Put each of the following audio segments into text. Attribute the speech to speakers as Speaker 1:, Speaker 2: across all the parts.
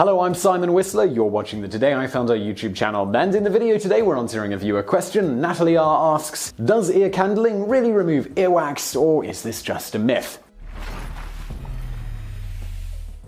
Speaker 1: Hello, I'm Simon Whistler, you're watching the Today I Found Our YouTube channel, and in the video today we're answering a viewer question. Natalie R asks, does ear candling really remove earwax, or is this just a myth?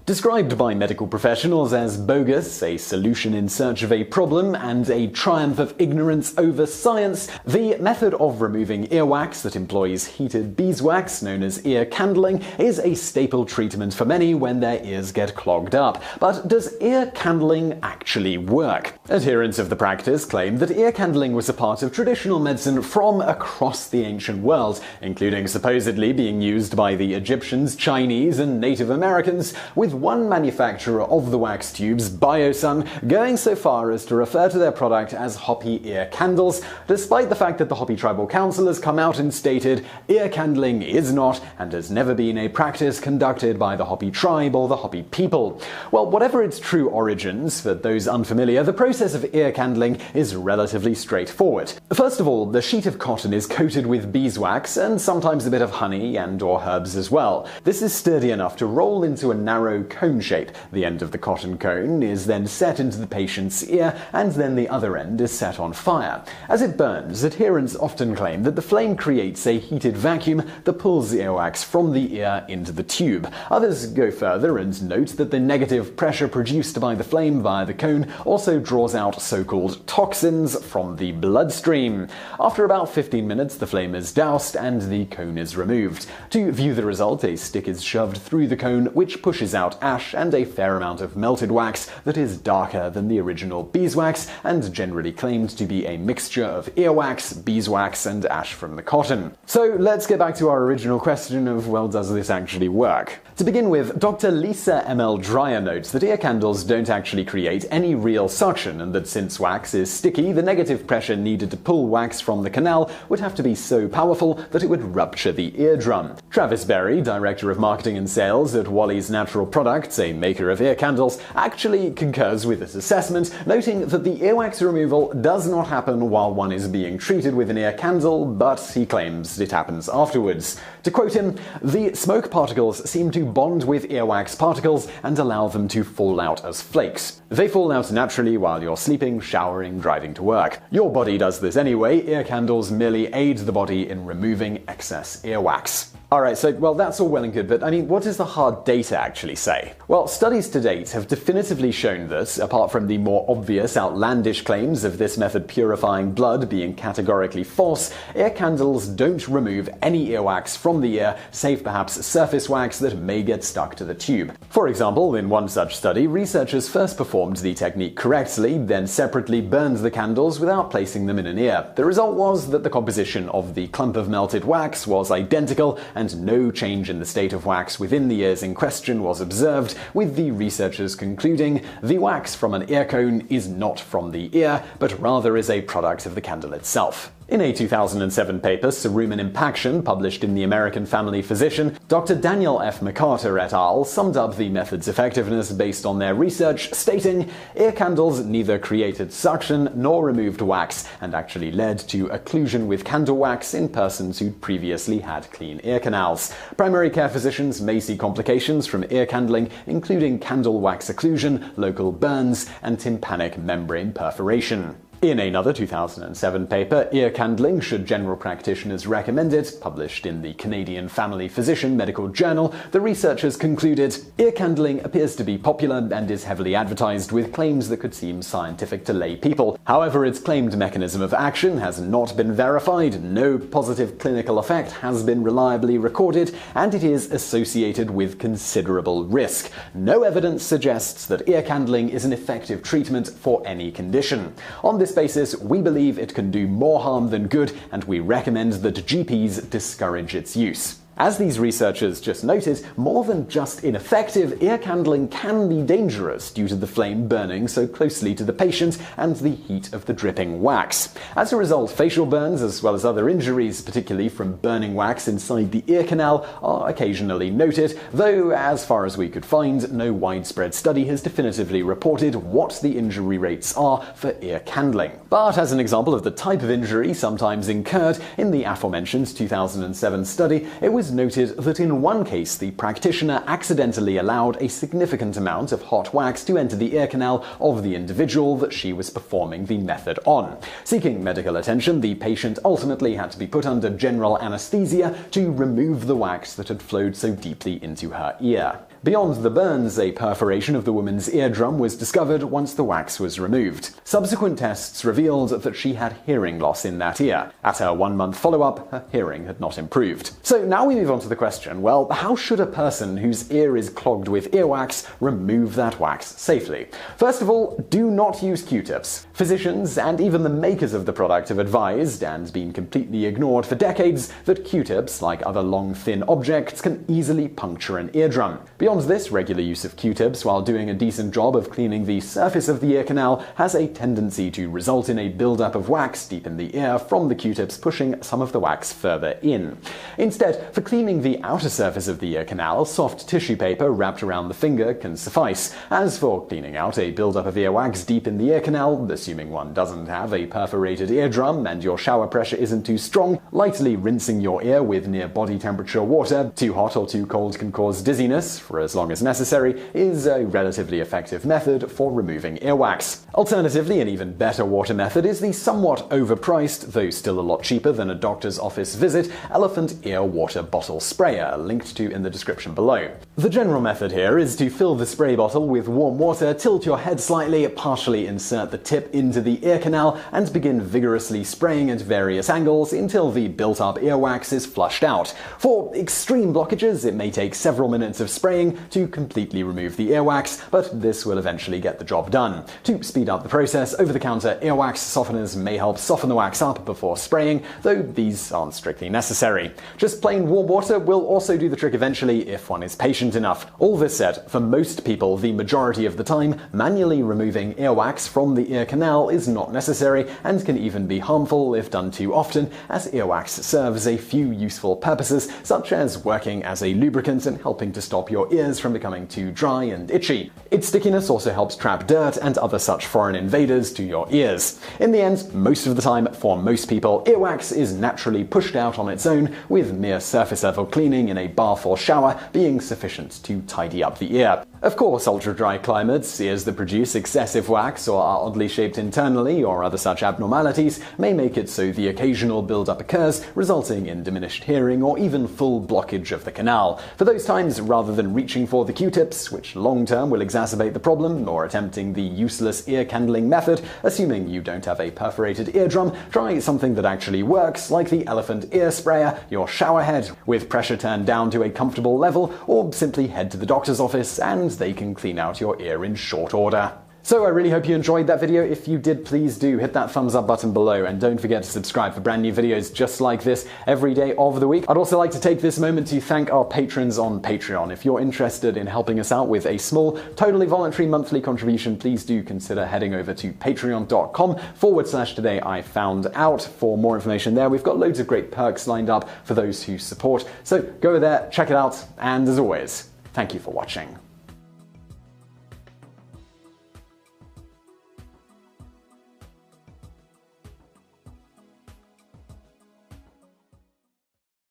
Speaker 1: Described by medical professionals as bogus, a solution in search of a problem, and a triumph of ignorance over science, the method of removing earwax that employs heated beeswax, known as ear candling, is a staple treatment for many when their ears get clogged up. But does ear candling actually work? Adherents of the practice claim that ear candling was a part of traditional medicine from across the ancient world, including supposedly being used by the Egyptians, Chinese, and Native Americans, with one manufacturer of the wax tubes, Biosun, going so far as to refer to their product as Hopi ear candles, despite the fact that the Hopi Tribal Council has come out and stated ear candling is not and has never been a practice conducted by the Hopi tribe or the Hopi people. Well, whatever its true origins, for those unfamiliar, the process of ear candling is relatively straightforward. First of all, the sheet of cotton is coated with beeswax and sometimes a bit of honey and/or herbs as well. This is sturdy enough to roll into a narrow cone shape. The end of the cotton cone is then set into the patient's ear, and then the other end is set on fire. As it burns, adherents often claim that the flame creates a heated vacuum that pulls the earwax from the ear into the tube. Others go further and note that the negative pressure produced by the flame via the cone also draws out so-called toxins from the bloodstream. After about 15 minutes, the flame is doused and the cone is removed. To view the result, a stick is shoved through the cone, which pushes out ash and a fair amount of melted wax that is darker than the original beeswax and generally claimed to be a mixture of earwax, beeswax, and ash from the cotton. So let's get back to our original question of, well, does this actually work? To begin with, Dr. Lisa M.L. Dreyer notes that ear candles don't actually create any real suction, and that since wax is sticky, the negative pressure needed to pull wax from the canal would have to be so powerful that it would rupture the eardrum. Travis Berry, Director of Marketing and Sales at Wally's Natural Products, a maker of ear candles, actually concurs with this assessment, noting that the earwax removal does not happen while one is being treated with an ear candle, but he claims it happens afterwards. To quote him, "The smoke particles seem to bond with earwax particles and allow them to fall out as flakes. They fall out naturally while you're sleeping, showering, driving to work. Your body does this anyway. Ear candles merely aid the body in removing excess earwax." Alright, so, well, that's all well and good, but what does the hard data actually say? Well, studies to date have definitively shown that, apart from the more obvious, outlandish claims of this method purifying blood being categorically false, ear candles don't remove any earwax from the ear, save perhaps surface wax that may get stuck to the tube. For example, in one such study, researchers first performed the technique correctly, then separately burned the candles without placing them in an ear. The result was that the composition of the clump of melted wax was identical, and no change in the state of wax within the ears in question was observed, with the researchers concluding the wax from an ear cone is not from the ear, but rather is a product of the candle itself. In a 2007 paper, Cerumen Impaction, published in the American Family Physician, Dr. Daniel F. McCarter et al. Summed up the method's effectiveness based on their research, stating, "Ear candles neither created suction nor removed wax, and actually led to occlusion with candle wax in persons who'd previously had clean ear canals. Primary care physicians may see complications from ear candling, including candle wax occlusion, local burns, and tympanic membrane perforation." In another 2007 paper, Ear Candling Should General Practitioners Recommend It, published in the Canadian Family Physician Medical Journal, the researchers concluded, "Ear candling appears to be popular and is heavily advertised with claims that could seem scientific to lay people. However, its claimed mechanism of action has not been verified, no positive clinical effect has been reliably recorded, and it is associated with considerable risk. No evidence suggests that ear candling is an effective treatment for any condition. On this basis, we believe it can do more harm than good, and we recommend that GPs discourage its use." As these researchers just noted, more than just ineffective, ear candling can be dangerous due to the flame burning so closely to the patient and the heat of the dripping wax. As a result, facial burns as well as other injuries, particularly from burning wax inside the ear canal, are occasionally noted, though as far as we could find, no widespread study has definitively reported what the injury rates are for ear candling. But as an example of the type of injury sometimes incurred, in the aforementioned 2007 study, it was was noted that in one case the practitioner accidentally allowed a significant amount of hot wax to enter the ear canal of the individual that she was performing the method on. Seeking medical attention, the patient ultimately had to be put under general anesthesia to remove the wax that had flowed so deeply into her ear. Beyond the burns, a perforation of the woman's eardrum was discovered once the wax was removed. Subsequent tests revealed that she had hearing loss in that ear. At her 1-month follow-up, her hearing had not improved. So now we move on to the question, well, how should a person whose ear is clogged with earwax remove that wax safely? First of all, do not use Q-tips. Physicians and even the makers of the product have advised, and been completely ignored for decades, that Q-tips, like other long, thin objects, can easily puncture an eardrum. Beyond this, regular use of Q-tips while doing a decent job of cleaning the surface of the ear canal has a tendency to result in a buildup of wax deep in the ear from the Q-tips pushing some of the wax further in. Instead, for cleaning the outer surface of the ear canal, soft tissue paper wrapped around the finger can suffice. As for cleaning out a buildup of earwax deep in the ear canal, assuming one doesn't have a perforated eardrum and your shower pressure isn't too strong, lightly rinsing your ear with near body temperature water, too hot or too cold can cause dizziness, for as long as necessary, is a relatively effective method for removing earwax. Alternatively, an even better water method is the somewhat overpriced, though still a lot cheaper than a doctor's office visit, elephant ear water bottle sprayer, linked to in the description below. The general method here is to fill the spray bottle with warm water, tilt your head slightly, partially insert the tip into the ear canal, and begin vigorously spraying at various angles until the built-up earwax is flushed out. For extreme blockages, it may take several minutes of spraying to completely remove the earwax, but this will eventually get the job done. To speed up the process, over-the-counter earwax softeners may help soften the wax up before spraying, though these aren't strictly necessary. Just plain warm water will also do the trick eventually if one is patient enough. All this said, for most people, the majority of the time, manually removing earwax from the ear canal is not necessary and can even be harmful if done too often, as earwax serves a few useful purposes, such as working as a lubricant and helping to stop your ears from becoming too dry and itchy. Its stickiness also helps trap dirt and other such foreign invaders to your ears. In the end, most of the time, for most people, earwax is naturally pushed out on its own, with mere surface level cleaning in a bath or shower being sufficient to tidy up the ear. Of course, ultra-dry climates, ears that produce excessive wax or are oddly shaped internally or other such abnormalities may make it so the occasional buildup occurs, resulting in diminished hearing or even full blockage of the canal. For those times, rather than reaching for the Q-tips, which long-term will exacerbate the problem, or attempting the useless ear candling method, assuming you don't have a perforated eardrum, try something that actually works, like the elephant ear sprayer, your shower head, with pressure turned down to a comfortable level, or simply head to the doctor's office and they can clean out your ear in short order. So I really hope you enjoyed that video. If you did, please do hit that thumbs up button below, and don't forget to subscribe for brand new videos just like this every day of the week. I'd also like to take this moment to thank our patrons on Patreon. If you're interested in helping us out with a small, totally voluntary monthly contribution, please do consider heading over to patreon.com/today I found out for more information there. We've got loads of great perks lined up for those who support. So go there, check it out, and as always, thank you for watching.